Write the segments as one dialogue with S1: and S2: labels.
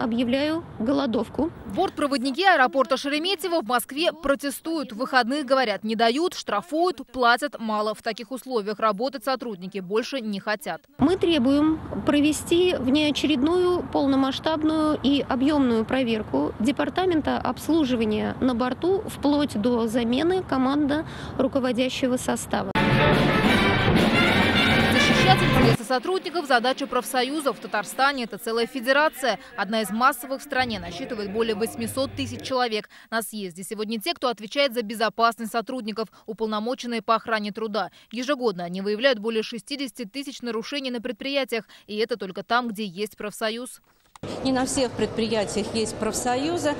S1: объявляю голодовку.
S2: Бортпроводники аэропорта Шереметьево в Москве протестуют. В выходных, говорят, не дают, штрафуют, платят мало. В таких условиях работать сотрудники больше не хотят.
S1: Мы требуем провести внеочередную полномасштабную и объемную проверку департамента обслуживания на борту вплоть до замены команды руководящего состава.
S2: Защищать интересы сотрудников – задача профсоюзов. В Татарстане это целая федерация. Одна из массовых в стране, насчитывает более 800 тысяч человек. На съезде сегодня те, кто отвечает за безопасность сотрудников, уполномоченные по охране труда. Ежегодно они выявляют более 60 тысяч нарушений на предприятиях. И это только там, где есть профсоюз.
S3: Не на всех предприятиях есть профсоюзы,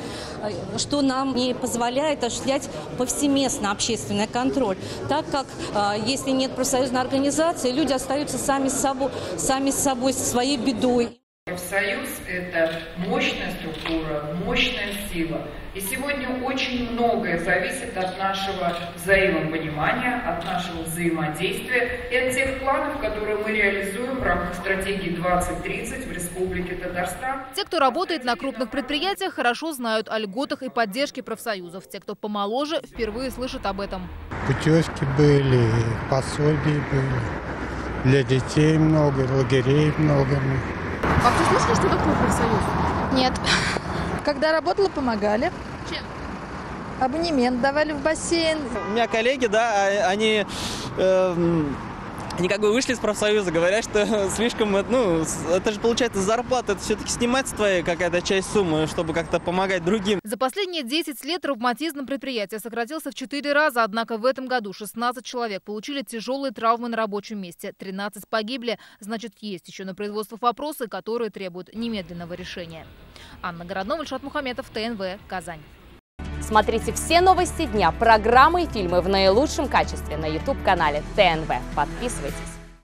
S3: что нам не позволяет осуществлять повсеместно общественный контроль. Так как, если нет профсоюзной организации, люди остаются сами с собой, со своей бедой.
S4: Профсоюз – это мощная структура, мощная сила. И сегодня очень многое зависит от нашего взаимопонимания, от нашего взаимодействия и от тех планов, которые мы реализуем в рамках стратегии 2030 в Республике Татарстан.
S2: Те, кто работает на крупных предприятиях, хорошо знают о льготах и поддержке профсоюзов. Те, кто помоложе, впервые слышат об этом.
S5: Путевки были, пособия были. Для детей много, лагерей много.
S2: Вообще слышали, что такое профсоюз?
S6: Нет. Когда работала, помогали.
S2: Чем?
S6: Абонемент давали в бассейн.
S7: У меня коллеги, да, они как бы вышли из профсоюза, говорят, что слишком, это же получается зарплата, это все-таки снимать с твоей какая-то часть суммы, чтобы как-то помогать другим.
S2: За последние 10 лет травматизм на предприятии сократился в 4 раза, однако в этом году 16 человек получили тяжелые травмы на рабочем месте, 13 погибли. Значит, есть еще на производствах вопросы, которые требуют немедленного решения. Анна Городнова, Ильшат Мухаметов, ТНВ, Казань.
S8: Смотрите все новости дня, программы и фильмы в наилучшем качестве на YouTube-канале ТНВ. Подписывайтесь.